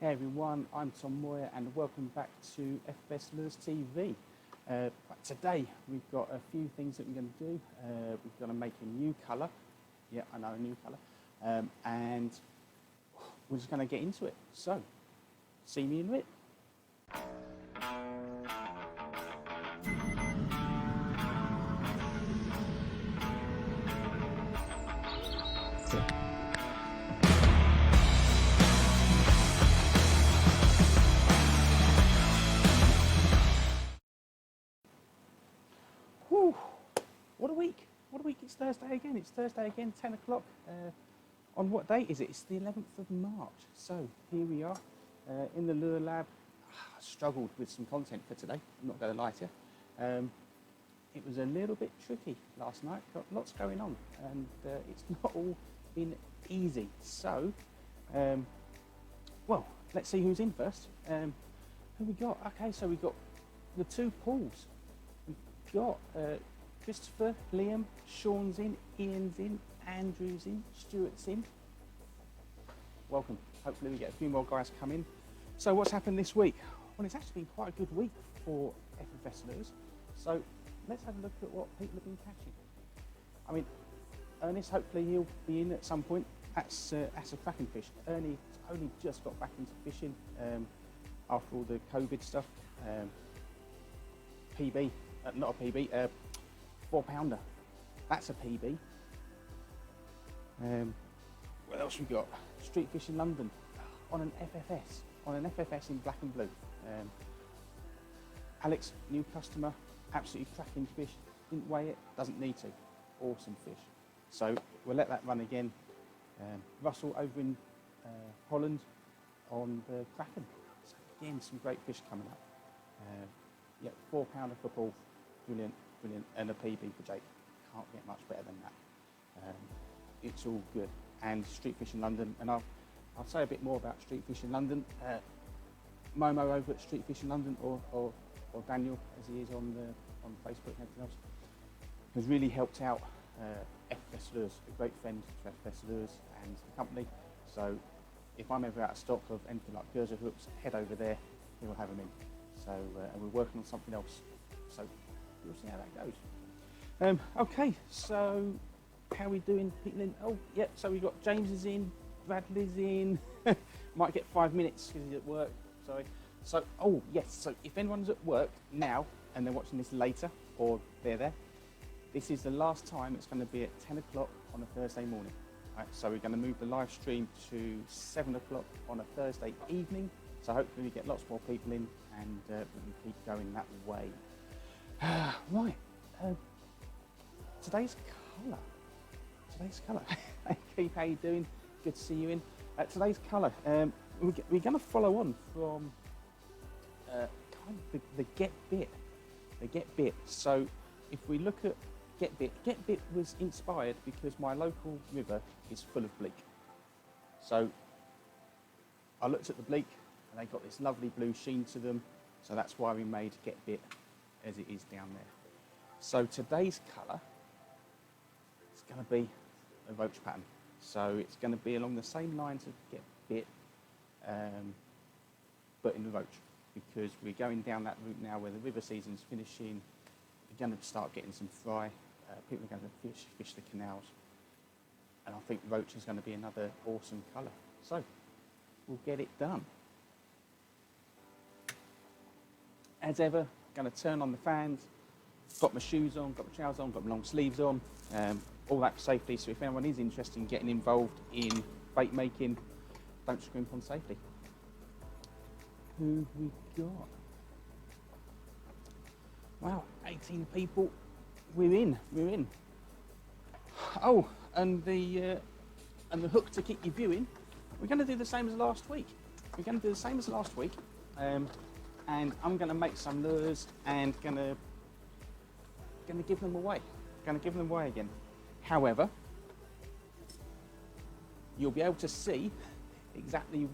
Hey everyone, I'm Tom Moyer and welcome back to FS Lures TV. Today we've got a few things that we're going to do. We're going to make a new colour. Yeah, I know, a new colour. And we're just going to get into it. So, see me in a bit. Whew, what a week. What a week. It's Thursday again. It's Thursday again, 10 o'clock. On what date is it? It's the 11th of March. So here we are in the Lure Lab. I struggled with some content for today, I'm not going to lie to you. It was a little bit tricky last night, got lots going on, and it's not all been easy. So, well, let's see who's in first. Who we got? Okay, so we got the two Pauls. We've got Christopher, Liam, Sean's in, Ian's in, Andrew's in, Stuart's in. Welcome. Hopefully we get a few more guys come in. So what's happened this week? Well, it's actually been quite a good week for FFS Lures. So let's have a look at what people have been catching. I mean, Ernest, hopefully he'll be in at some point. That's a cracking fish. Ernie's only just got back into fishing after all the COVID stuff. PB, not a PB, 4-pounder. That's a PB. What else we got? Street Fish in London on an FFS in black and blue. Alex, new customer, absolutely cracking fish. Didn't weigh it, doesn't need to. Awesome fish. So we'll let that run again. Russell over in Holland on the Kraken. So again, some great fish coming up. Yeah, 4-pounder for Paul, brilliant, brilliant, and a PB for Jake. Can't get much better than that. It's all good. And Street Fish in London, and I'll say a bit more about Street Fish in London. Momo over at Street Fish in London, or Daniel, as he is on Facebook and everything else, has really helped out FFS Lures, a great friend to FFS Lures and the company. So if I'm ever out of stock of anything like Gerzer hooks, head over there, he'll have them in. So and we're working on something else. So we'll see how that goes. Okay, so how are we doing, people in? Oh, yeah, so we've got James is in, Bradley's in. Might get 5 minutes because he's at work, sorry. So, oh, yes, so if anyone's at work now and they're watching this later, or they're there, this is the last time it's going to be at 10 o'clock on a Thursday morning. Right, so we're going to move the live stream to 7 o'clock on a Thursday evening. So hopefully we get lots more people in and we can keep going that way. Right, today's colour. Hey Keith, how you doing? Good to see you in. Today's colour, we're going to follow on from kind of the Get Bit. So if we look at Get Bit was inspired because my local river is full of bleak. So I looked at the bleak and they got this lovely blue sheen to them. So that's why we made Get Bit as it is down there. So today's colour is going to be a roach pattern. So it's going to be along the same lines of Get Bit, but in the roach, because we're going down that route now where the river season's finishing. We're going to start getting some fry. People are going to fish the canals, and I think roach is going to be another awesome colour. So we'll get it done. As ever, going to turn on the fans. Got my shoes on, got my trousers on, got my long sleeves on, all that for safety. So if anyone is interested in getting involved in bait making, don't scrimp on safety. Who we got? Wow, 18 people. We're in. Oh, and the hook to keep you viewing. We're going to do the same as last week. And I'm going to make some lures and going to give them away. Again. However, you'll be able to see exactly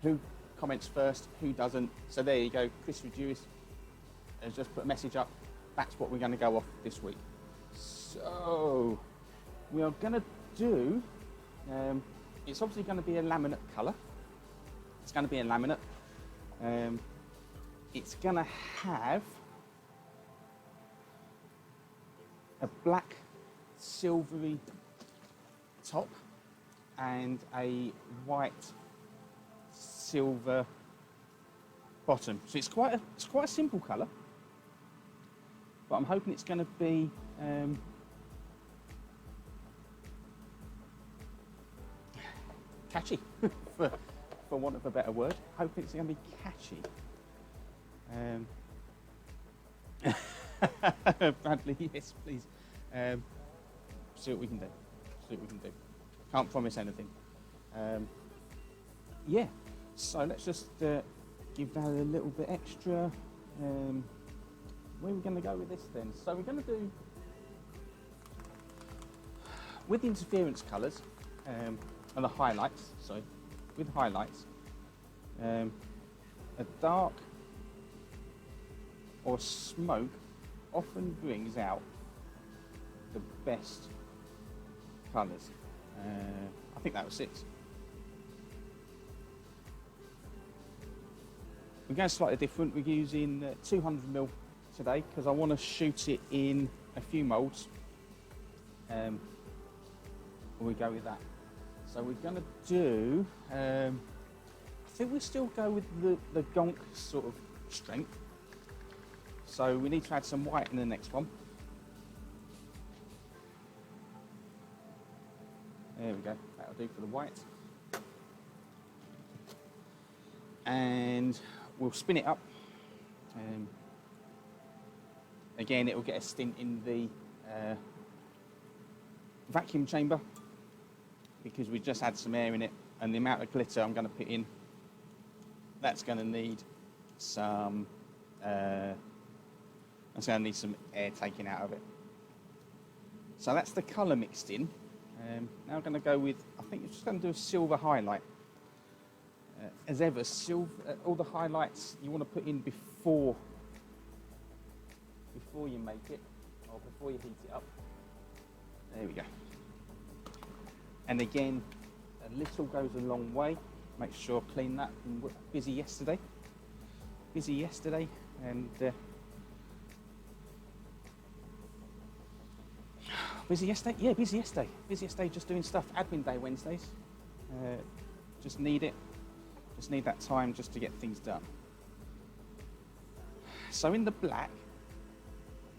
who comments first, who doesn't. So there you go. Chris Reduce has just put a message up. That's what we're going to go off this week. So we are going to do. It's obviously going to be a laminate colour. It's going to be a laminate. It's going to have a black silvery top and a white silver bottom. So it's quite a simple colour, but I'm hoping it's going to be catchy, for want of a better word. Hoping it's going to be catchy. Bradley, yes, please. See what we can do. See what we can do. Can't promise anything. Yeah, so let's just give that a little bit extra. Where are we going to go with this then? So we're going to do, with the interference colours and the highlights, with highlights, a dark or smoke often brings out the best colours. I think that was 6. We're going slightly different. We're using 200mm today because I want to shoot it in a few moulds. We go with that. So we're going to do, I think we'll still go with the gonk sort of strength. So we need to add some white in the next one. There we go, that'll do for the white. And we'll spin it up. Again, it will get a stint in the vacuum chamber because we just had some air in it, and the amount of glitter I'm going to put in, that's going to need some air taken out of it. So that's the colour mixed in. Now I'm going to go with, I think it's just going to do a silver highlight. As ever, all the highlights you want to put in before you make it, or before you heat it up. There we go. And again, a little goes a long way. Make sure I clean that. Busy yesterday, and busy yesterday. Yeah, busy yesterday. Busiest day, just doing stuff. Admin day Wednesdays. Just need it. Just need that time just to get things done. So in the black,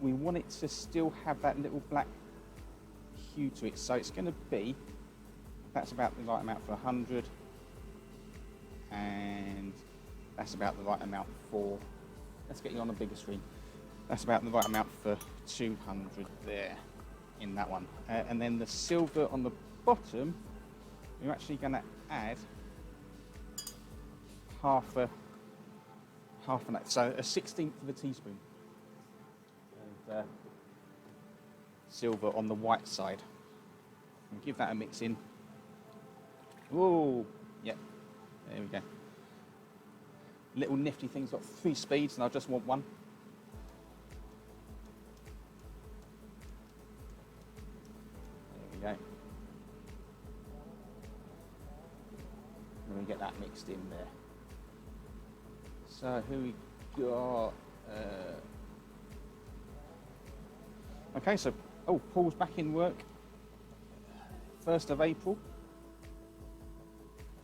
we want it to still have that little black hue to it. So it's going to be, that's about the right amount for 100, and that's about the right amount for, let's get you on a bigger screen. That's about the right amount for 200 there in that one. And then the silver on the bottom, we're actually going to add half an, so a 1/16 of a teaspoon of silver on the white side. And give that a mix in. Oh, yep, there we go. Little nifty thing's got 3 speeds, and I just want 1. There we go. And we get that mixed in there. So who we got? Okay, so Paul's back in work. 1st of April.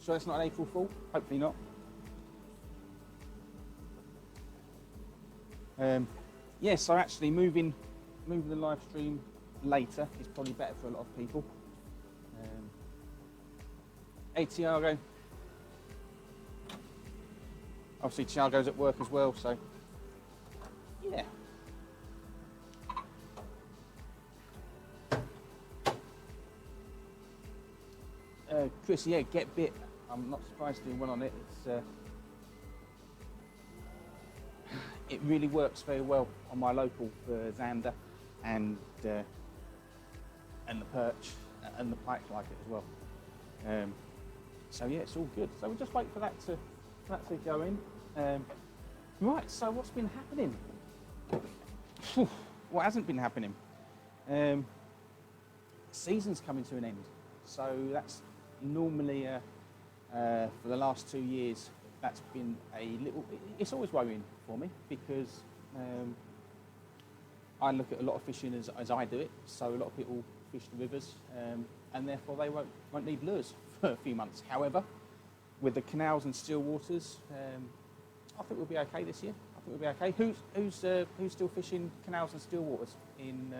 Sure, it's not an April Fool. Hopefully not. Yeah, so actually moving the live stream later is probably better for a lot of people. Hey Tiago. Obviously Tiago's at work as well, so yeah. Chris, yeah, get bit. I'm not surprised doing one on it. It's it really works very well on my local Zander and the perch and the pike like it as well. So yeah, it's all good. So we'll just wait for that to go in. Right. So what's been happening? What hasn't been happening? Season's coming to an end. So that's normally for the last 2 years that's been it's always worrying for me because I look at a lot of fishing as I do it, so a lot of people fish the rivers, and therefore they won't need lures for a few months. However, with the canals and still waters, I think we'll be okay this year. I think we'll be okay. Who's still fishing canals and still waters in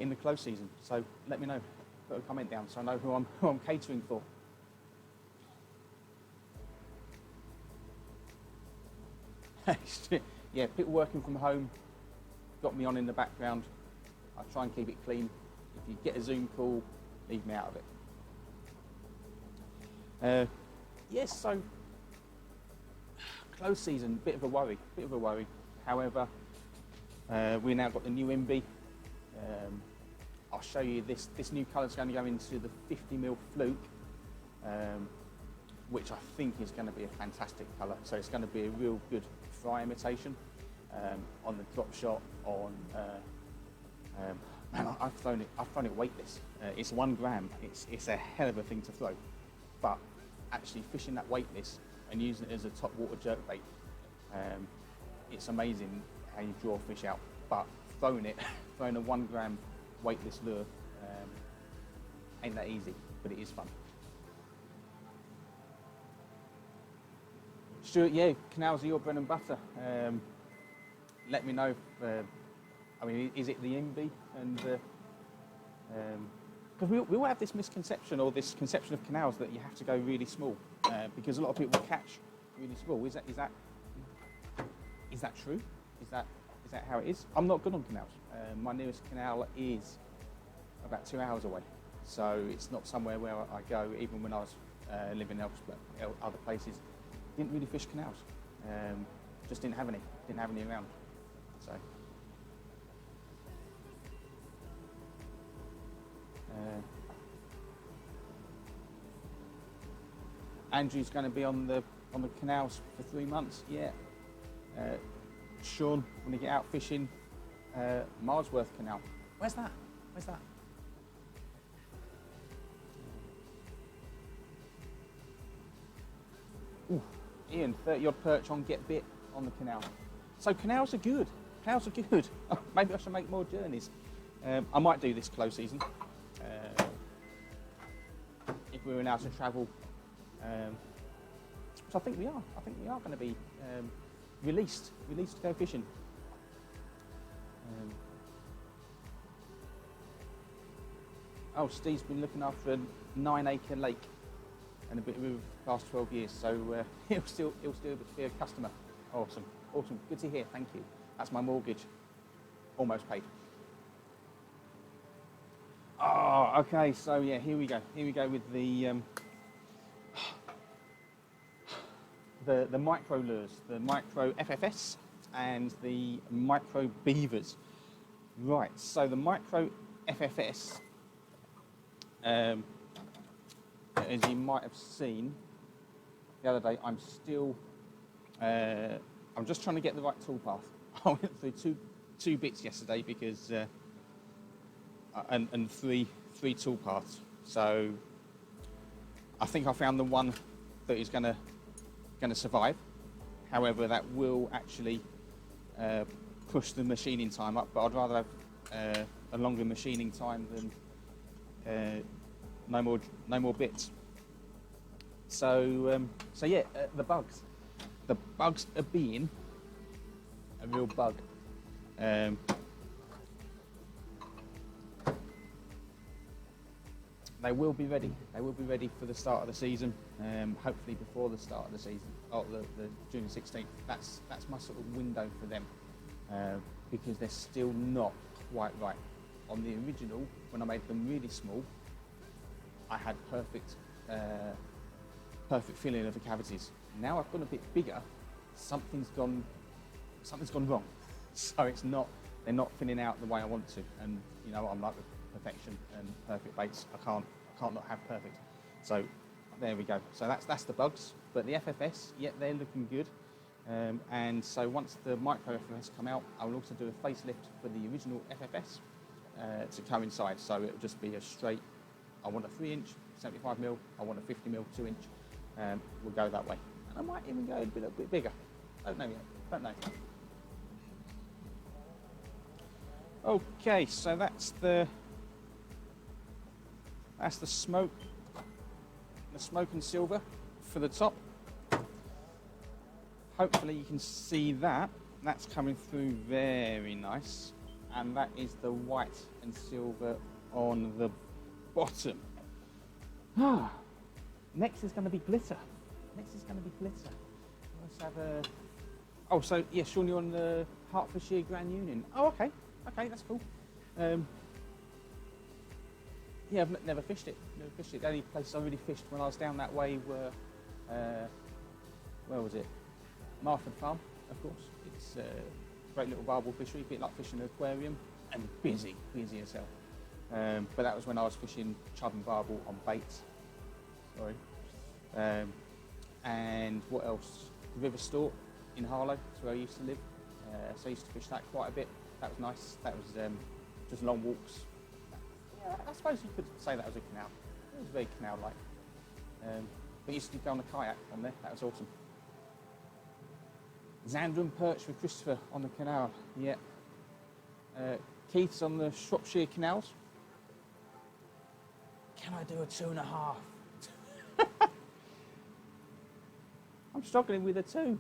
the close season? So let me know. Put a comment down so I know who I'm catering for. Yeah, people working from home got me on in the background. I try and keep it clean. If you get a Zoom call, leave me out of it. Yes, so close season, bit of a worry. However, we now got the new MB. I'll show you this new colour is going to go into the 50mm fluke, which I think is going to be a fantastic colour. So it's going to be a real good fry imitation on the drop shot. Man, I've thrown it weightless. It's 1 gram. It's a hell of a thing to throw, but actually fishing that weightless and using it as a top water jerkbait, it's amazing how you draw fish out. But throwing a 1 gram weightless lure ain't that easy, but it is fun. Stuart, yeah, canals are your bread and butter. Let me know. I mean, is it the MB? And because we all have this misconception or this conception of canals that you have to go really small, because a lot of people catch really small. Is that true? Is that how it is? I'm not good on canals. My nearest canal is about 2 hours away, so it's not somewhere where I go. Even when I was living other places, didn't really fish canals. Just didn't have any around. So. Andrew's going to be on the canals for 3 months. Yeah. Sean, when you get out fishing, Marsworth Canal. Where's that? Ooh, Ian, 30 odd perch on get bit on the canal. So canals are good. Oh, maybe I should make more journeys. I might do this close season. If we were allowed to travel, which I think we are. I think we are going to be released to go fishing. Steve's been looking after a 9-acre lake and a bit of river for the past 12 years, so he'll still be a customer. Awesome, good to hear. Thank you. That's my mortgage, almost paid. Oh, okay. So yeah, here we go with the micro lures, the micro FFS and the micro beavers. Right. So the micro FFS, as you might have seen the other day, I'm just trying to get the right toolpath. I went through two bits yesterday because and three toolpaths. So I think I found the one that is going to survive. However, that will actually push the machining time up. But I'd rather have a longer machining time than no more bits. So yeah, the bugs. The bugs are being a real bug. They will be ready. They will be ready for the start of the season. Hopefully before the start of the season, or the June 16th. That's my sort of window for them, because they're still not quite right. On the original, when I made them really small, I had perfect filling of the cavities. Now I've gone a bit bigger. Something's gone wrong. So they're not filling out the way I want to. And you know, I'm like with perfection and perfect baits. I can't not have perfect. So there we go. So that's the bugs. But the FFS, yeah, they're looking good. And so once the micro FFS come out, I will also do a facelift for the original FFS to coincide. So it'll just be a straight. I want a 3-inch 75mm. I want a 50mm 2-inch. we'll go that way. And I might even go a little bit bigger. Don't know yet. Don't know. Okay, so that's the smoke and silver for the top. Hopefully you can see that. That's coming through very nice. And that is the white and silver on the bottom. Next is going to be glitter. Let's have a... Oh, so, yeah, Sean, you're on the Hertfordshire Grand Union. Oh, okay. Okay, that's cool. Yeah, I've never fished it. The only places I really fished when I was down that way were... where was it? Marford Farm, of course. It's a great little barbel fishery, a bit like fishing an aquarium, and busy as hell. But that was when I was fishing chub and barbel on baits. Sorry. And what else? The River Stort in Harlow, that's where I used to live. So I used to fish that quite a bit. That was nice. That was just long walks. Yeah, I suppose you could say that was a canal. It was very canal-like. But I used to go on a kayak on there. That was awesome. Zander and perch with Christopher on the canal. Yeah. Keith's on the Shropshire canals. Can I do a 2.5? I'm struggling with a 2.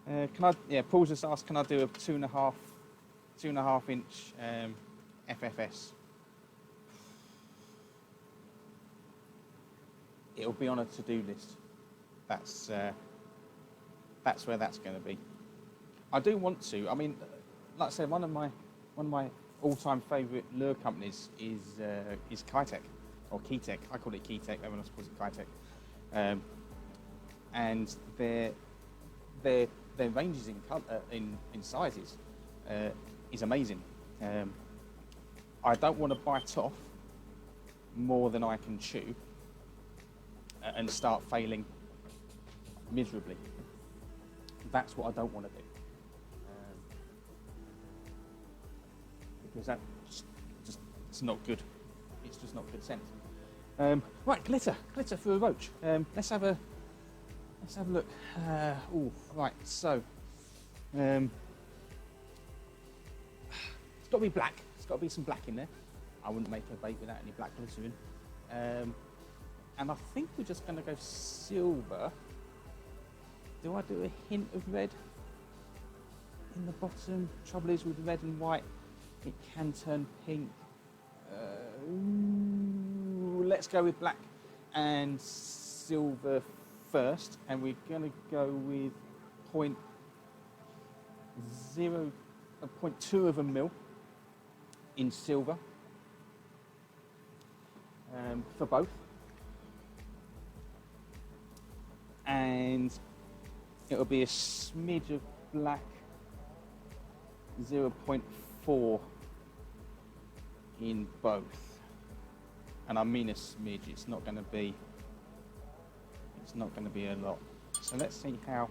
Can I? Yeah, Paul's just asked, can I do a 2.5 inch FFS? It'll be on a to-do list. That's where that's going to be. I do want to. I mean, like I said, one of my all-time favourite lure companies is Kitech or Kitech. I call it Kitech. Everyone else calls it Kitech. And their ranges in sizes is amazing. I don't want to bite off more than I can chew and start failing miserably. That's what I don't want to do. Because that just it's not good. It's just not good sense. Right, glitter for a roach. Let's have a look. Right. So, it's got to be black. It's got to be some black in there. I wouldn't make a bait without any black glitter in. And I think we're just going to go silver. Do I do a hint of red in the bottom? Trouble is with red and white, it can turn pink. Let's go with black and silver first, and we're going to go with 0.2 of a mil in silver for both. And it'll be a smidge of black, 0.4 in both. And I mean a smidge, it's not going to be a lot. So let's see how,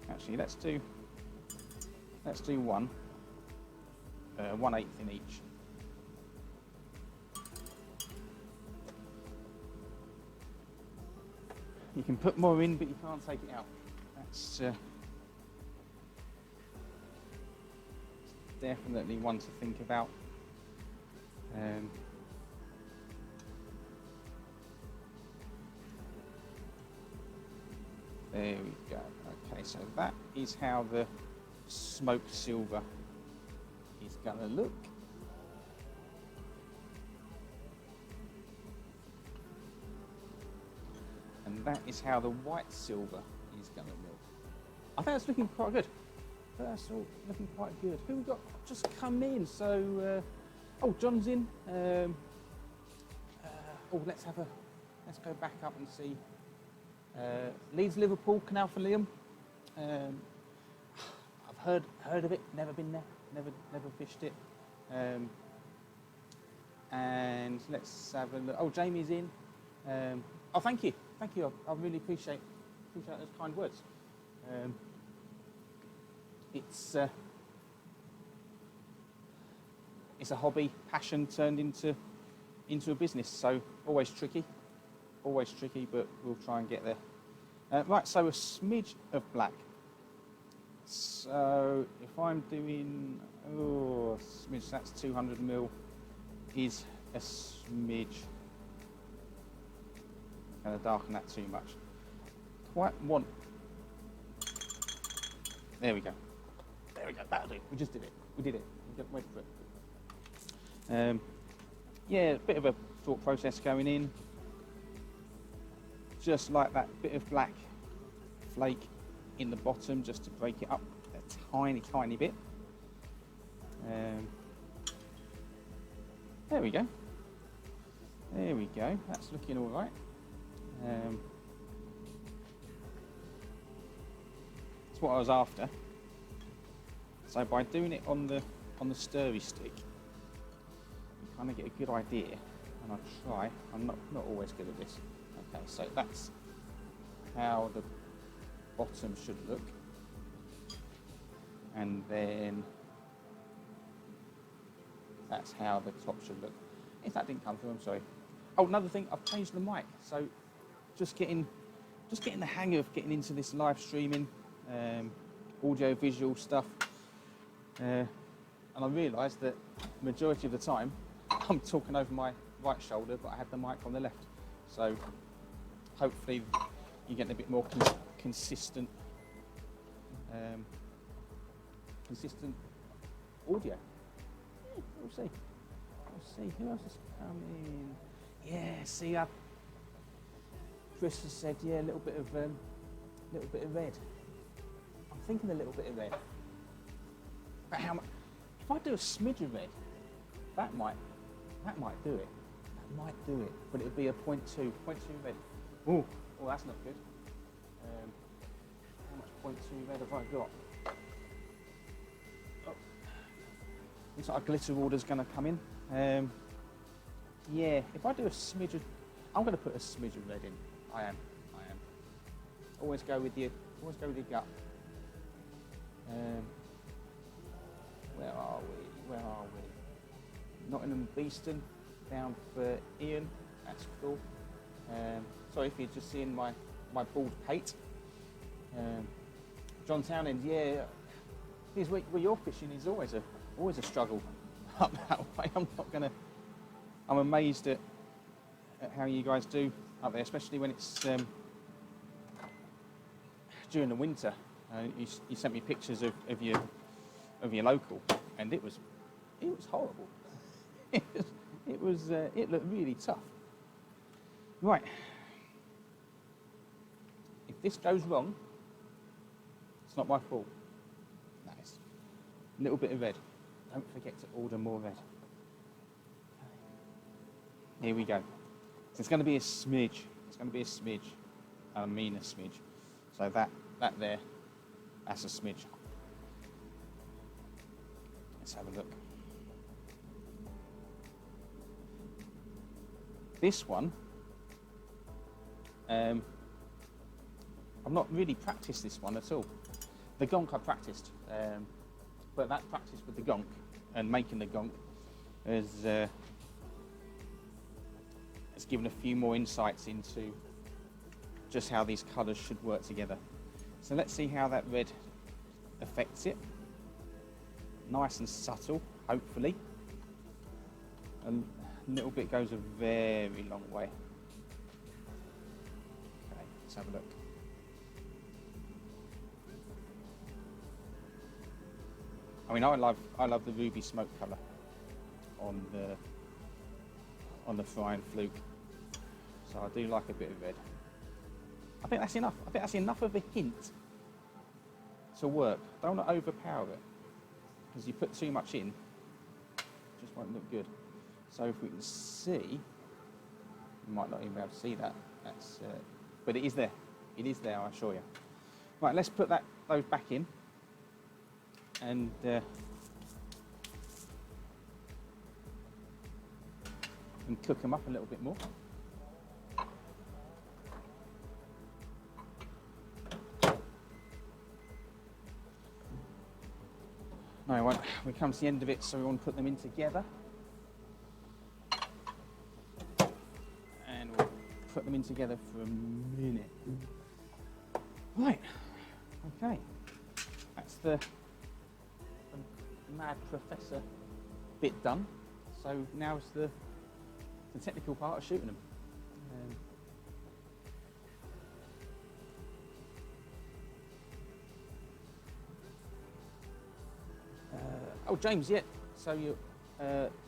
actually let's do 1/8 in each. You can put more in, but you can't take it out. That's definitely one to think about. There we go. Okay, so that is how the smoked silver is going to look. And that is how the white silver is going to look. I think that's looking quite good. That's all looking quite good. Who we got just come in? So, oh, John's in. Let's go back up and see. Leeds Liverpool Canal for Liam. I've heard of it. Never been there. Never fished it. And let's have a look. Oh, Jamie's in. Oh, thank you. I really appreciate those kind words. It's a hobby, passion turned into a business. So always tricky. always tricky, but we'll try and get there. Right, so a smidge of black. So if I'm doing, oh, a smidge, that's 200 ml, is a smidge. Going to darken that too much. Quite want. There we go. There we go. That'll do. We just did it. We did it. We went for it. Yeah, a bit of a thought process going in. Just like that bit of black flake in the bottom, just to break it up a tiny bit. There we go. There we go. That's looking all right. That's what I was after. So by doing it on the stirry stick, you kind of get a good idea. And I'll try. I'm not always good at this. Okay, so that's how the bottom should look, and then that's how the top should look. If that didn't come through, I'm sorry. Oh, another thing, I've changed the mic, so just getting the hang of getting into this live streaming, audio visual stuff, and I realised that the majority of the time I'm talking over my right shoulder, but I had the mic on the left, so hopefully you're getting a bit more consistent audio. Yeah, we'll see. We'll see. Who else is coming? Yeah, see, Chris has said, yeah, a little bit of red. I'm thinking a little bit of red. But how much? If I do a smidge of red, that might do it. That might do it. But it would be a 0.2 red. Oh, that's not good. How much 0.2 red have I got? Oh. Looks like a glitter order's going to come in. Yeah, if I do a smidge of, I'm going to put a smidge of red in. I am. Always go with your gut. Where are we? Nottingham Beeston, down for Ian. That's cool. Sorry if you're just seeing my bald pate. John Townend, yeah. Here's where you're fishing is always a struggle up that way. I'm amazed at how you guys do up there, especially when it's during the winter. You sent me pictures of your local, and it was horrible. It looked really tough. Right. If this goes wrong, it's not my fault. Nice. A little bit of red. Don't forget to order more red. Here we go. So it's going to be a smidge. I mean a smidge. So that there, that's a smidge. Let's have a look. This one, I've not really practiced this one at all. The gonk I practiced, but that practice with the gonk and making the gonk has given a few more insights into just how these colours should work together. So let's see how that red affects it. Nice and subtle, hopefully. And a little bit goes a very long way. Okay, let's have a look. I mean, I love the ruby smoke colour on the frying fluke. So I do like a bit of red. I think that's enough. I think that's enough of a hint to work. Don't want to overpower it, because you put too much in, it just won't look good. So if we can see, you might not even be able to see that. But it is there. It is there, I assure you. Right, let's put those back in, and cook them up a little bit more. No, we come to the end of it, so we want to put them in together. And we'll put them them in together for a minute. Right, okay, that's the mad professor bit done. So now it's the technical part of shooting them. Oh, James, yeah. So your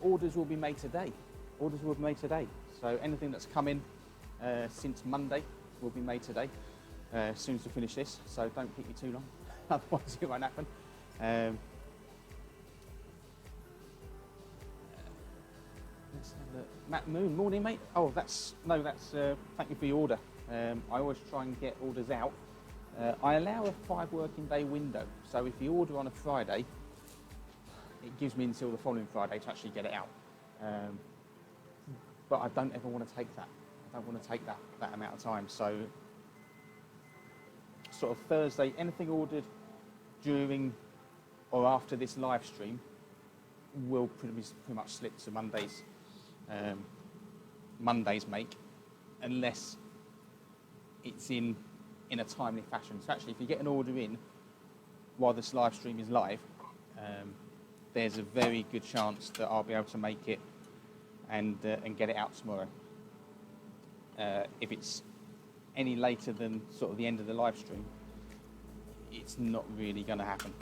orders will be made today. Orders will be made today. So anything that's come in since Monday will be made today. As soon as we finish this. So don't keep me too long, otherwise it won't happen. Let's have a look. Matt Moon, morning, mate. Oh, that's thank you for your order. I always try and get orders out. I allow a 5 working day window. So if you order on a Friday, it gives me until the following Friday to actually get it out. But I don't ever want to take that. I don't want to take that amount of time. So sort of Thursday, anything ordered during or after this live stream will pretty much slip to Monday's make, unless it's in a timely fashion. So actually, if you get an order in while this live stream is live, there's a very good chance that I'll be able to make it and get it out tomorrow. If it's any later than sort of the end of the live stream, it's not really going to happen,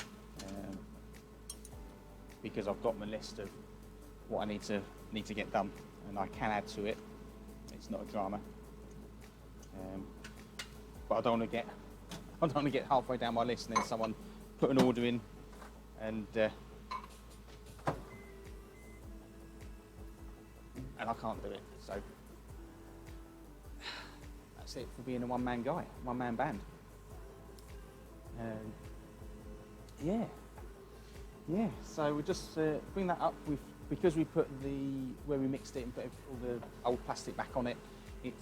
because I've got my list of what I need to get done, and I can add to it. It's not a drama, but I don't want to get halfway down my list and then someone put an order in and I can't do it. So that's it for being a one-man band. Yeah. So we just bring that up because we put where we mixed it and put all the old plastic back on it. It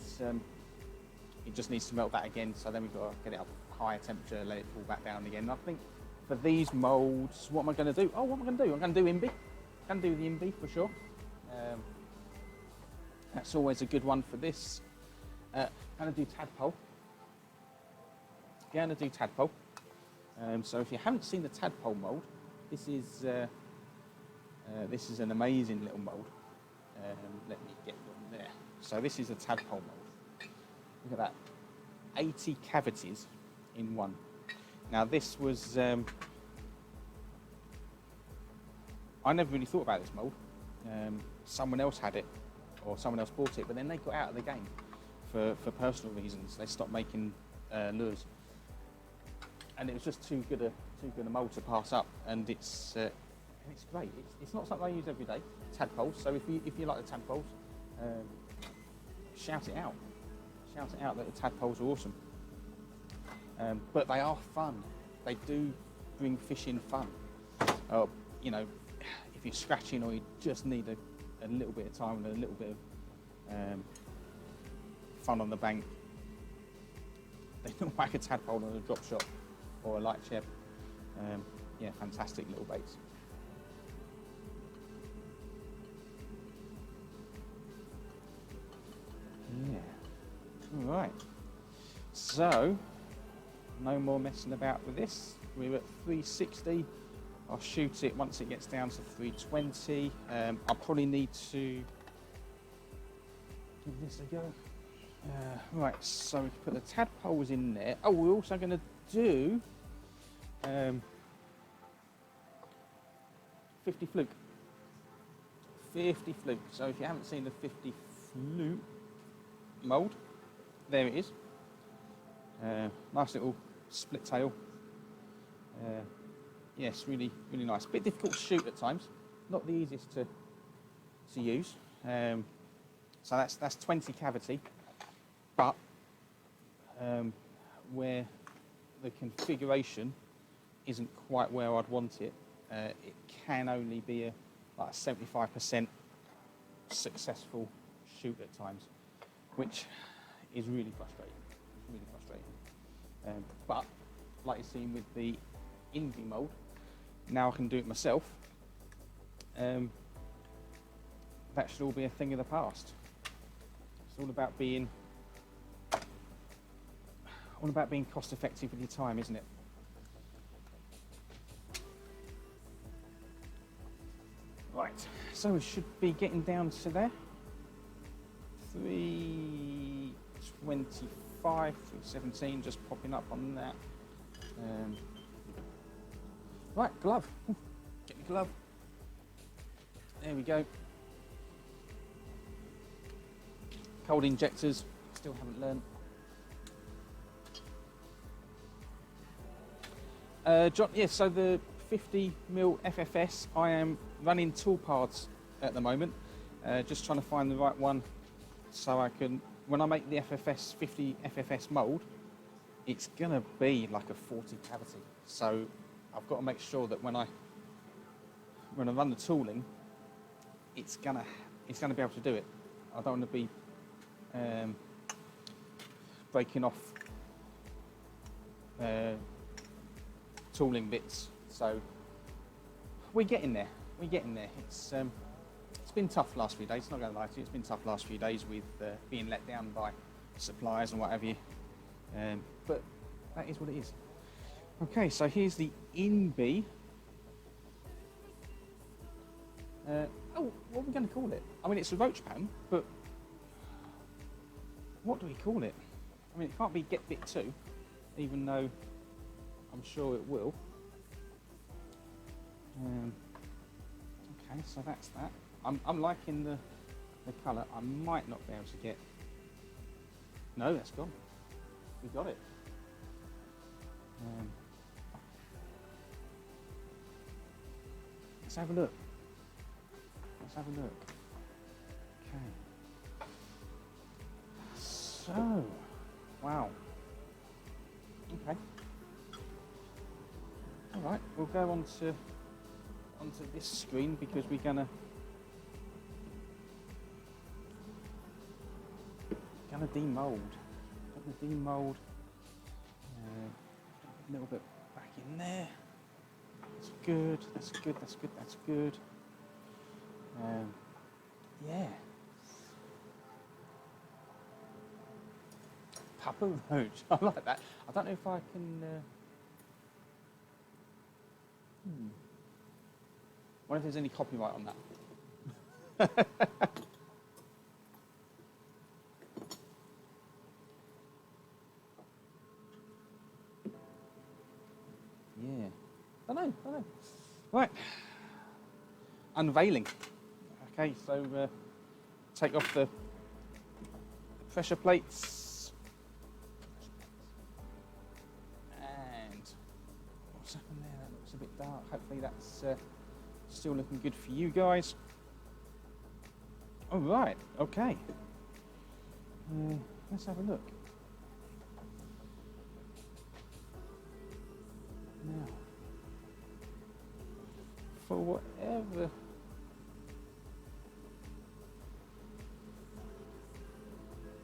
just needs to melt that again. So then we've got to get it up higher temperature, let it fall back down again. And I think for these moulds, what am I going to do? Oh, what am I going to do? I'm going to do Imbi. I'm going to do the Imbi for sure. That's always a good one for this. I'm going to do tadpole. Yeah, I'm going to do tadpole. So if you haven't seen the tadpole mould, this is an amazing little mould. Let me get one there. So this is a tadpole mould. Look at that, 80 cavities in one. Now this was, I never really thought about this mould. Someone else had it, or someone else bought it, but then they got out of the game for personal reasons. They stopped making lures, and it was just too good a mould to pass up. And it's great. It's not something I use every day. Tadpoles. So if you like the tadpoles, shout it out. Shout it out that the tadpoles are awesome. But they are fun. They do bring fishing fun. You know, if you're scratching or you just need a little bit of time and a little bit of fun on the bank, they don't whack a tadpole on a drop shot or a light cheb. Yeah, fantastic little baits. Yeah. All right. So, no more messing about with this. We're at 360. I'll shoot it once it gets down to 320. I'll probably need to give this a go. Right, so we put the tadpoles in there. Oh, we're also going to do 50 fluke. 50 fluke. So if you haven't seen the 50 fluke mould, there it is. Nice little split tail. Yes, really nice. Bit difficult to shoot at times. Not the easiest to use. So that's 20 cavity, but where the configuration isn't quite where I'd want it, it can only be like a 75% successful shoot at times, which is really frustrating. But like you've seen with the Envy mould, now I can do it myself. That should all be a thing of the past. It's all about being All about being cost effective with your time, isn't it? Right, so we should be getting down to there. 325, 317, just popping up on that. Right, glove. Get your glove. There we go. Cold injectors, still haven't learned. John, yes, so the 50mm FFS, I am running toolpaths at the moment. Just trying to find the right one so I can, when I make the FFS 50 FFS mould, it's gonna be like a 40 cavity. So I've got to make sure that when I run the tooling, it's gonna be able to do it. I don't want to be breaking off tooling bits. So we're getting there. It's been tough last few days. Not going to lie to you, it's been tough last few days with being let down by suppliers and what have you. But that is what it is. Okay, so here's the in-bee. What are we going to call it? I mean, it's a roach pan, but what do we call it? I mean, it can't be get bit 2, even though I'm sure it will. Okay, so that's that. I'm liking the colour. I might not be able to get... No, that's gone. We got it. Let's have a look. Okay. So, wow. Okay. All right, we'll go onto this screen because we're gonna demold. A little bit back in there. That's good. Yeah. Papa Roach. I like that. I don't know if I can. Wonder if there's any copyright on that. Yeah. I don't know. Right. Unveiling. Okay, so take off the pressure plates. And what's happened there? That looks a bit dark. Hopefully that's still looking good for you guys. All right, okay. Let's have a look. Now, for whatever.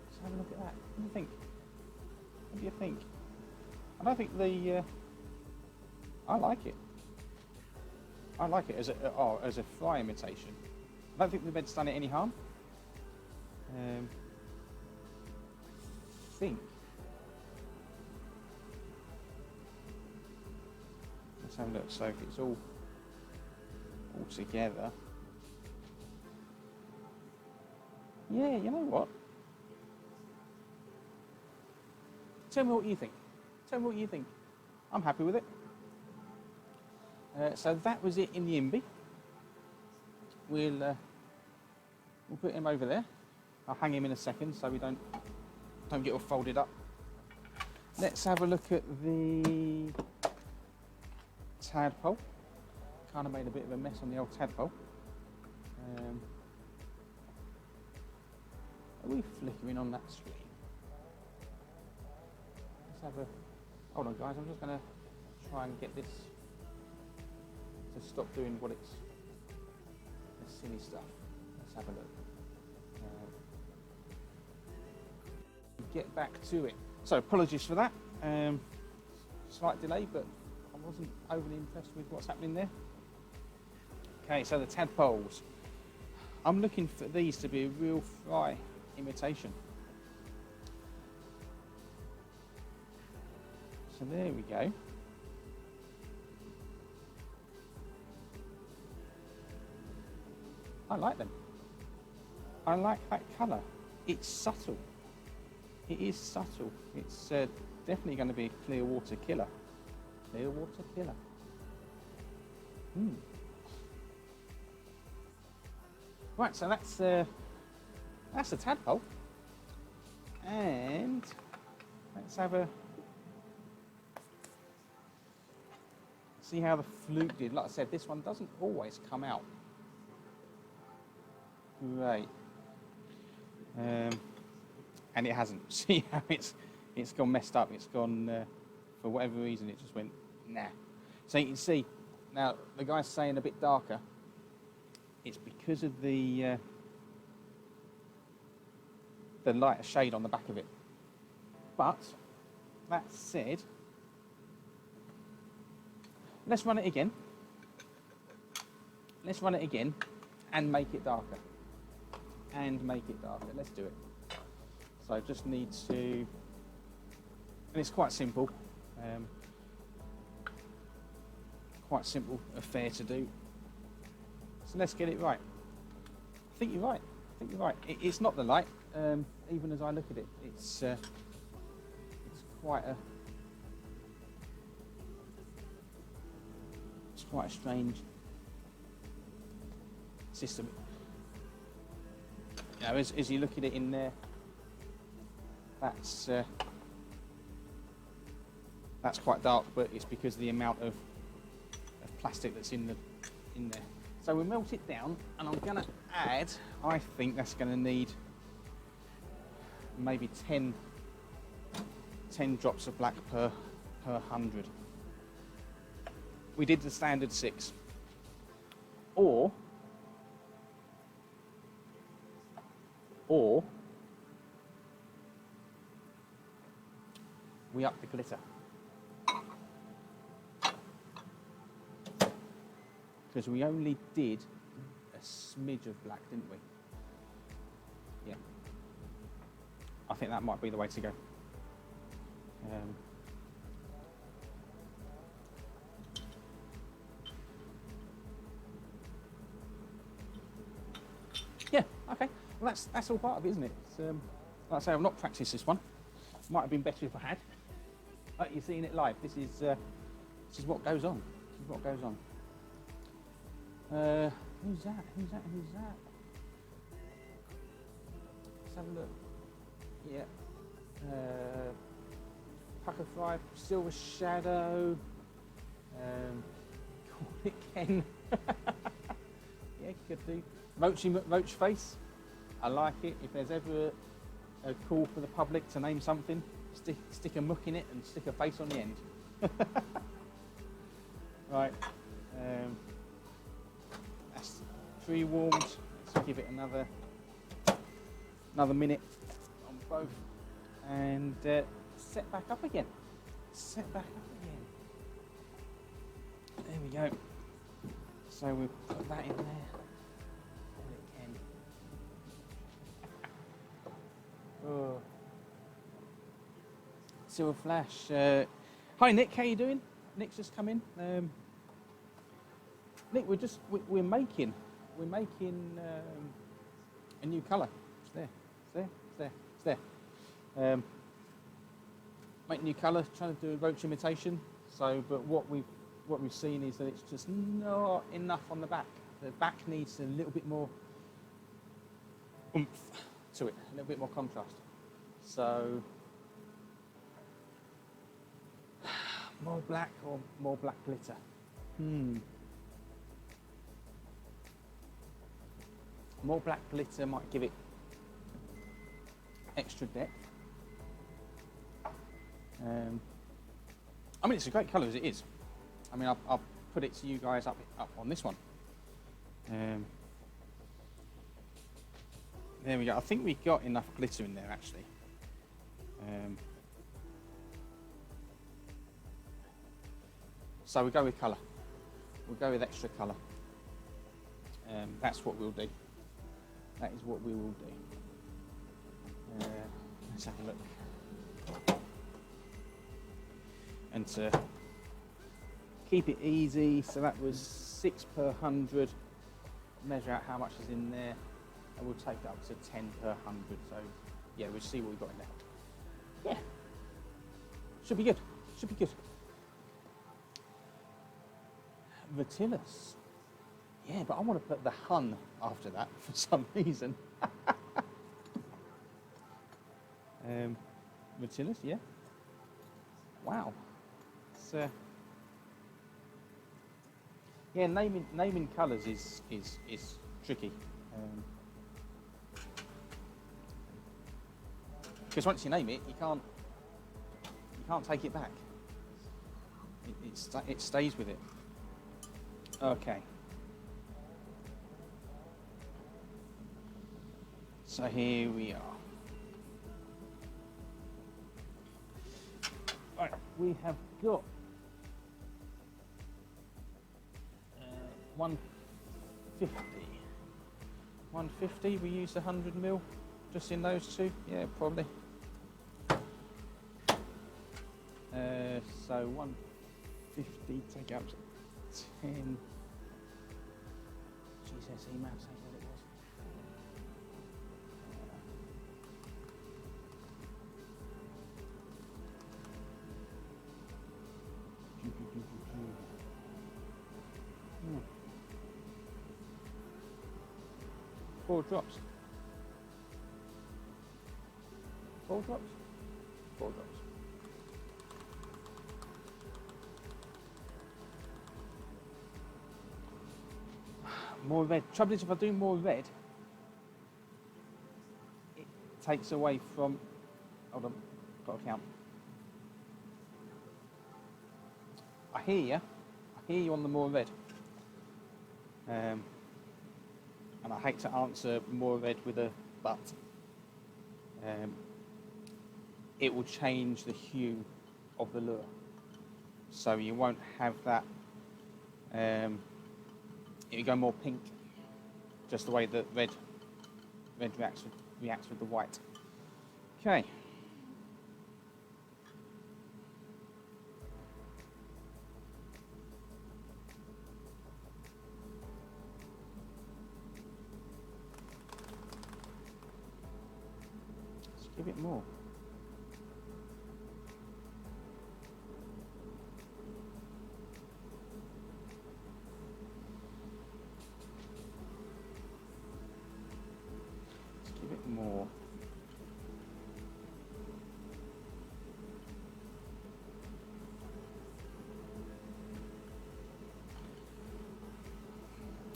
Let's have a look at that. What do you think? What do you think? I don't think the. I like it. I like it as a fly imitation. I don't think the bed's done it any harm. I think. Let's have a look. So if it's all together. Yeah, you know what? Tell me what you think. I'm happy with it. So that was it in the IMBY. We'll put him over there. I'll hang him in a second so we don't get all folded up. Let's have a look at the tadpole. Kind of made a bit of a mess on the old tadpole. Are we flickering on that screen? Let's have a... Hold on guys, I'm just going to try and get this to stop doing what it's... the silly stuff. Let's have a look. Get back to it. So apologies for that. Slight delay, but I wasn't overly impressed with what's happening there. Okay, so the tadpoles. I'm looking for these to be a real fry imitation. So there we go. I like them. I like that colour. It's subtle. It is subtle. It's definitely going to be a clear water killer. Clear water killer. Right, so that's a tadpole. And let's have a see how the fluke did. Like I said, this one doesn't always come out great. And it hasn't. See how it's gone messed up. It's gone, for whatever reason, it just went, nah. So you can see, now the guy's saying a bit darker. It's because of the lighter shade on the back of it. But, that said, let's run it again. Let's run it again and make it darker. And make it darker. Let's do it. So just need to, and it's quite simple. Quite simple affair to do. So let's get it right. I think you're right. I think you're right. It's not the light. Even as I look at it, it's quite a strange system. You know, as you look at it in there, that's quite dark, but it's because of the amount of plastic that's in there. So we'll melt it down, and I'm going to add, I think that's going to need maybe 10 drops of black per 100. We did the standard 6. Or we up the glitter. Because we only did a smidge of black, didn't we? Yeah. I think that might be the way to go. Yeah, okay. Well, that's all part of it, isn't it? It's, like I say, I've not practiced this one. Might have been better if I had. But you're seeing it live. This is what goes on. This is what goes on. Who's that? Who's that? Who's that? Let's have a look. Yeah. Pucker Fry, Silver Shadow. Call it Ken. Yeah, could do. Roach Face. I like it. If there's ever a call for the public to name something, stick a muck in it and stick a face on the end. Right. That's pre-warmed. Let's give it another minute on both, and set back up again. Set back up again. There we go. So we'll put that in there. Oh. Silver Flash. Hi Nick, how you doing? Nick's just come in. Nick, we're making a new colour. It's there. Make a new colour. Trying to do a roach imitation. So, but what we've seen is that it's just not enough on the back. The back needs a little bit more oomph to it, a little bit more contrast. So, more black or more black glitter? More black glitter might give it extra depth. I mean, it's a great colour as it is. I mean, I'll put it to you guys up on this one. There we go. I think we got enough glitter in there actually. So we'll go with colour. We'll go with extra colour. That's what we'll do. That is what we will do. Let's have a look. And to keep it easy, so that was 6 per 100. Measure out how much is in there, and we'll take it up to 10 per 100. So yeah, we'll see what we've got in there. Yeah, should be good. Should be good. Vertillus. Yeah, but I want to put the Hun after that for some reason. Vertillus, yeah. Wow. It's, yeah, naming colours is tricky. Because once you name it, you can't take it back. It stays with it. Okay. So here we are. Right, we have got 150. 150. We used 100 mil just in those two. Yeah, probably. So 150. Take out 10. GCSE maths ain't what it was. Hmm. 4 drops. 4 drops? 4 drops. More red. Trouble is, if I do more red, it takes away from. Hold on, got to count. I hear you. I hear you on the more red. And I hate to answer more red with a but. It will change the hue of the lure, so you won't have that. It will go more pink, just the way that red reacts with the white. Okay. Let's give it more. Give it more.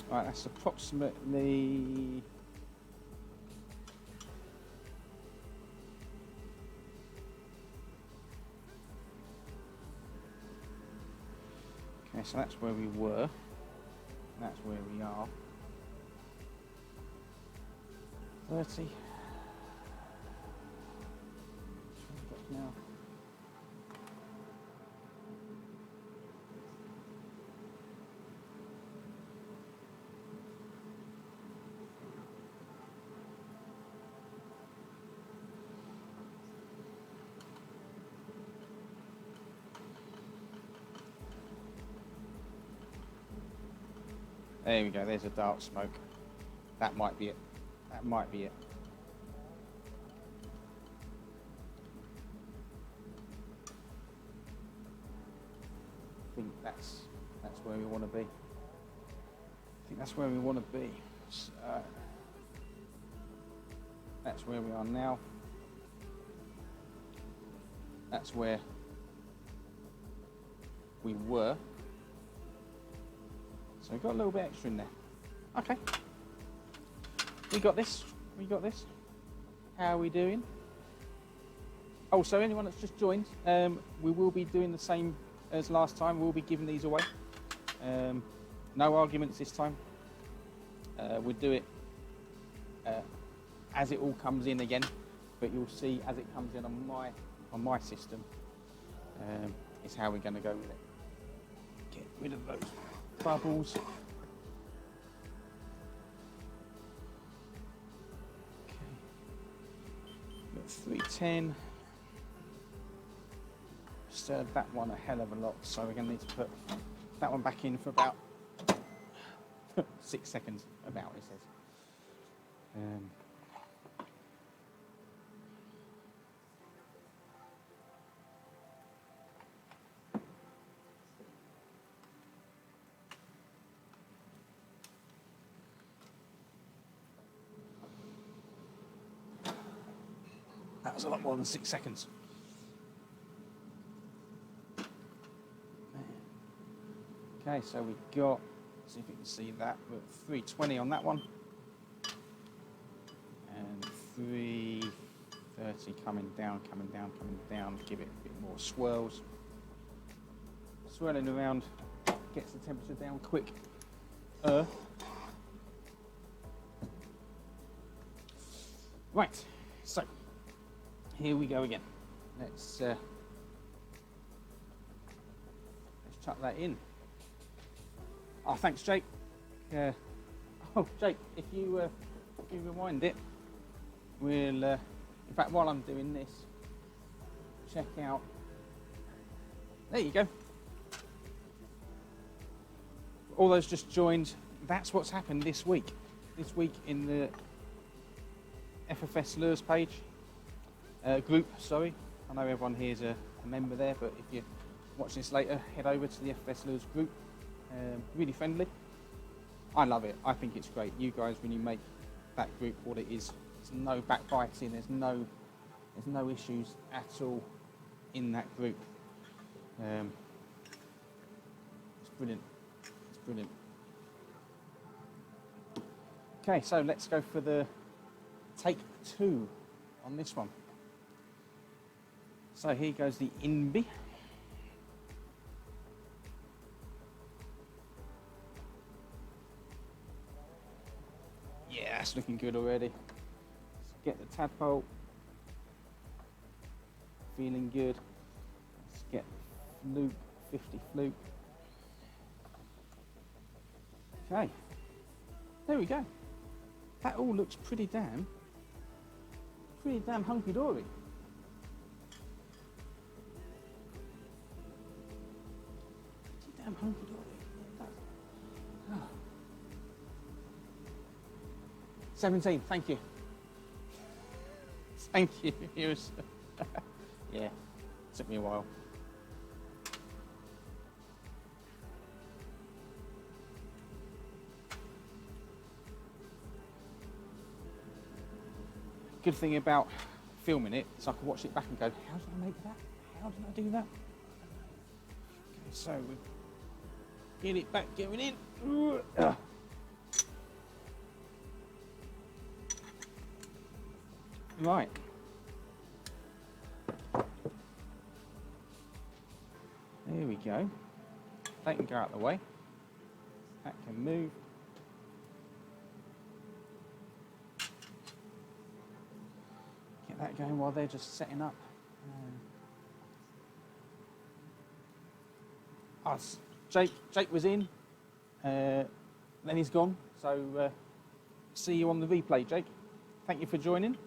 Right, that's approximately okay, so that's where we were. That's where we are. 30. Now. There we go, there's a dark smoke. That might be it. That might be it. I think that's where we want to be. I think that's where we want to be. So, that's where we are now. That's where we were. So we've got a little bit extra in there. Okay. We got this. We got this. How are we doing? Oh, so anyone that's just joined, we will be doing the same as last time. We'll be giving these away. No arguments this time. We'll do it as it all comes in again, but you'll see as it comes in on my system. Is how we're going to go with it. Get rid of those bubbles. Okay. Got 310. disturbed that one a hell of a lot, so we're going to need to put that one back in for about 6 seconds, about, it says. That was a lot more than 6 seconds. Okay, so we got, see if you can see that, we're at 320 on that one. And 330 coming down, give it a bit more swirls. Swirling around gets the temperature down quick. Right, so here we go again. Let's chuck that in. Oh, thanks, Jake. Oh, Jake, if you rewind it, we'll. In fact, while I'm doing this, check out. There you go. All those just joined. That's what's happened this week. This week in the FFS Lures page group. Sorry, I know everyone here is a member there, but if you're watching this later, head over to the FFS Lures group. Really friendly. I love it. I think it's great. You guys, when you make that group what it is, there's no backbiting. There's no issues at all in that group. It's brilliant. It's brilliant. Okay, so let's go for the take 2 on this one. So here goes the Inby. Yeah, it's looking good already. Let's get the tadpole. Feeling good. Let's get fluke, 50 fluke. Okay, there we go. That all looks pretty damn hunky-dory. Pretty damn hunky-dory. Oh. 17, thank you. Thank you. Yeah, took me a while. Good thing about filming it is I can watch it back and go, how did I make that? How did I do that? Okay, so we get it back going in. Right. There we go. That can go out of the way. That can move. Get that going while they're just setting up. Jake was in, then he's gone. So see you on the replay, Jake. Thank you for joining.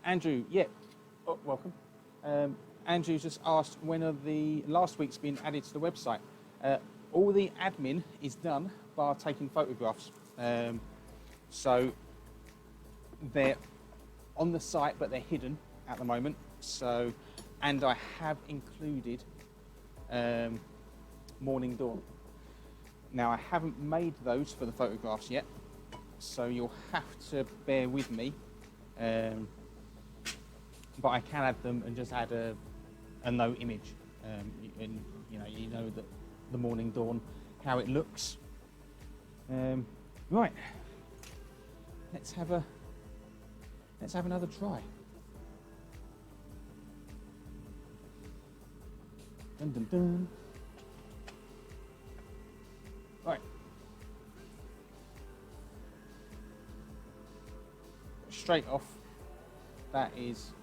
Andrew, yeah, oh, welcome. Andrew just asked when are the last week's been added to the website. All the admin is done by taking photographs. So they're on the site, but they're hidden at the moment. So, and I have included Morning Dawn. Now I haven't made those for the photographs yet, so you'll have to bear with me. But I can add them and just add a no image, and you know that the Morning Dawn, how it looks. Right, let's have another try. Dun dun dun. Right. Straight off, that is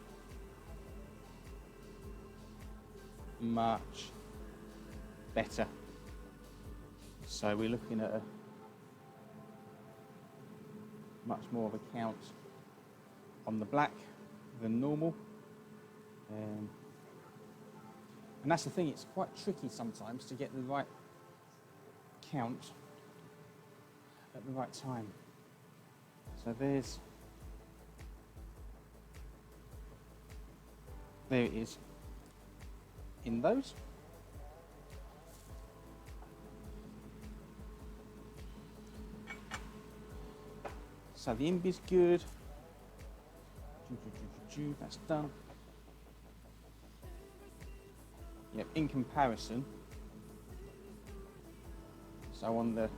much better. So we're looking at a much more of a count on the black. than normal. And that's the thing, it's quite tricky sometimes to get the right count at the right time. So there it is in those. So the imbi's good. That's done. Yep, in comparison, so on the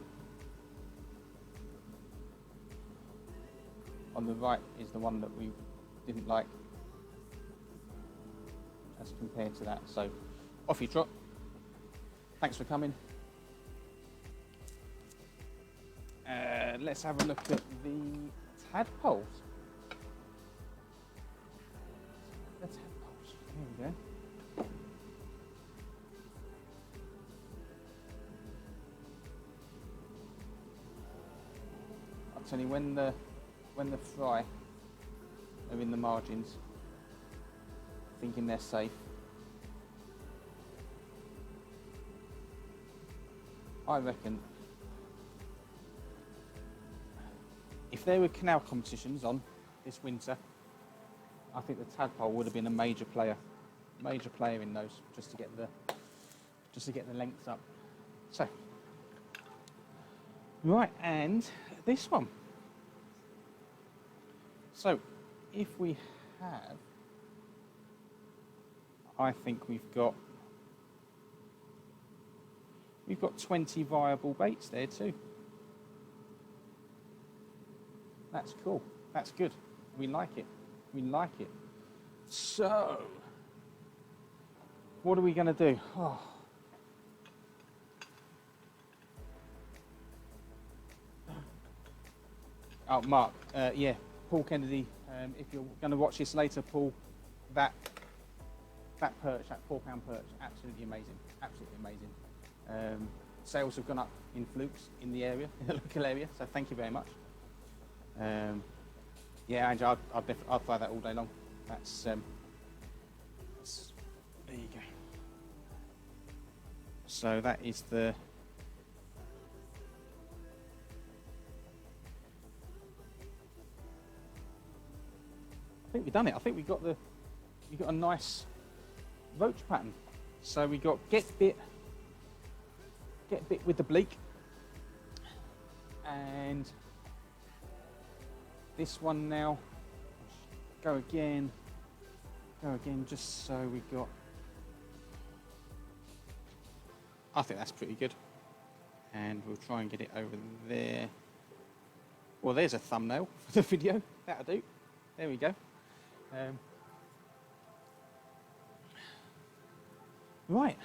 right is the one that we didn't like as compared to that. So off you trot. Thanks for coming. Let's have a look at the tadpoles. The tadpoles. Here we go. I'll tell you, when the fry are in the margins, thinking they're safe, I reckon if there were canal competitions on this winter, I think the tadpole would have been a major player in those, just to get the lengths up. So, right, and this one. So, if we have, I think we've got 20 viable baits there too. That's cool. That's good. We like it. We like it. So, what are we going to do? Oh, Mark. Yeah, Paul Kennedy. If you're going to watch this later, Paul, that perch, that £4 perch, absolutely amazing. Absolutely amazing. Sales have gone up in flukes in the area, in the local area. So thank you very much. Yeah, Angie, I'll fry that all day long. That's there you go. So that is the I think we've done it. I think we got a nice roach pattern. So we got get bit with the bleak, and this one now, go again, just so we got, I think that's pretty good. And we'll try and get it over there. Well, there's a thumbnail for the video, that'll do. There we go. Right,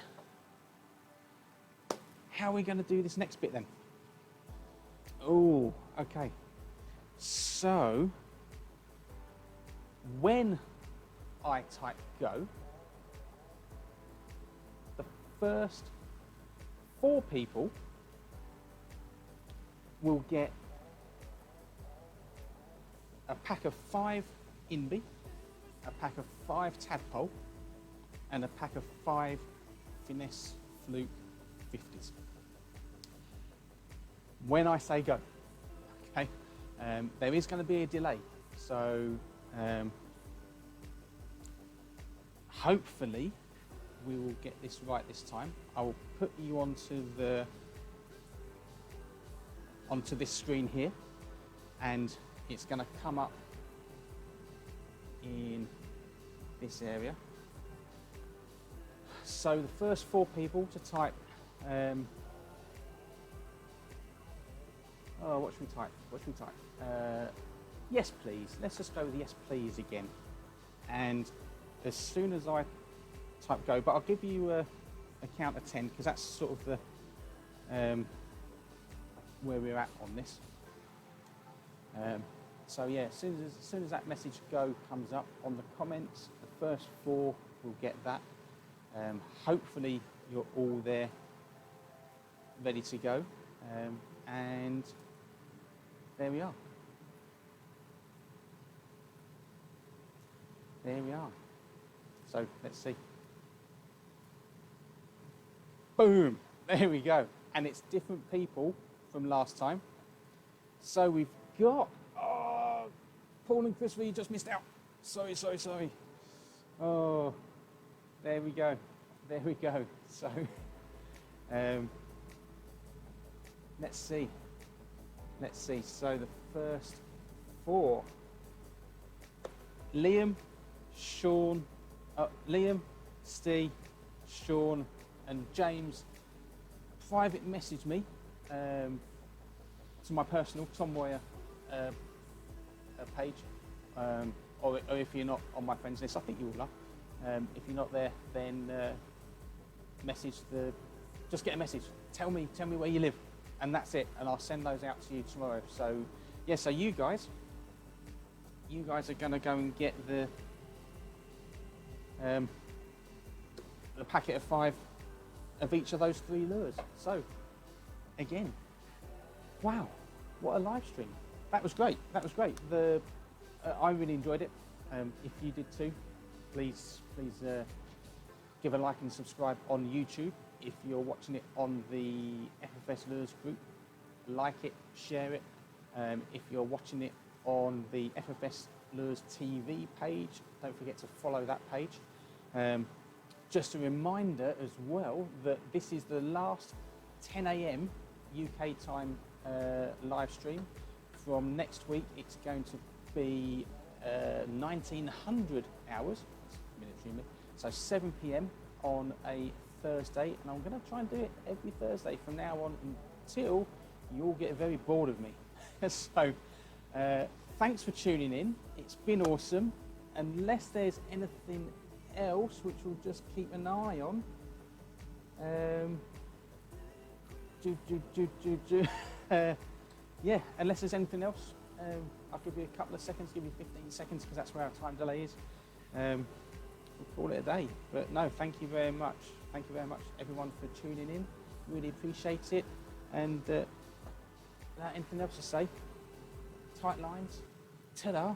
how are we going to do this next bit then? Oh, okay. So, when I type go, the first 4 people will get a pack of 5 inby, a pack of 5 tadpole, and a pack of 5 finesse fluke 50s. When I say go, okay? There is going to be a delay, so hopefully we will get this right this time. I will put you onto this screen here, and it's going to come up in this area. So the first 4 people to type, what should we type? Yes, please. Let's just go with yes, please again. And as soon as I type go, but I'll give you a count of 10 because that's sort of the where we're at on this. So yeah, as soon as that message go comes up on the comments, the first 4 will get that. Hopefully you're all there, ready to go, and there we are. there we are. So let's see. Boom, there we go. And it's different people from last time. So we've got, oh, Paul and Christopher, you just missed out. Sorry. Oh, there we go. So, let's see. So the first 4. Liam, Steve, Sean, and James private message me to my personal Tom Moyer page, or if you're not on my friends list, I think you all are. If you're not there, then just get a message. Tell me where you live, and that's it. And I'll send those out to you tomorrow. So yeah, so you guys are going to go and get the packet of 5 of each of those 3 lures. So again, wow, what a live stream. That was great. I really enjoyed it. If you did too, please give a like and subscribe on YouTube. If you're watching it on the FFS Lures group, like it, share it. If you're watching it on the FFS Lures TV page, don't forget to follow that page. Just a reminder as well that this is the last 10 AM UK time live stream. From next week, it's going to be 1900 hours, that's military me, so 7 PM on a Thursday, and I'm going to try and do it every Thursday from now on until you all get very bored of me. So thanks for tuning in. It's been awesome. Unless there's anything else, which we'll just keep an eye on. Yeah, unless there's anything else, I'll give you a couple of seconds, give you 15 seconds, because that's where our time delay is. We'll call it a day. But no, thank you very much. Thank you very much, everyone, for tuning in. Really appreciate it. And without anything else to say, tight lines, ta-da.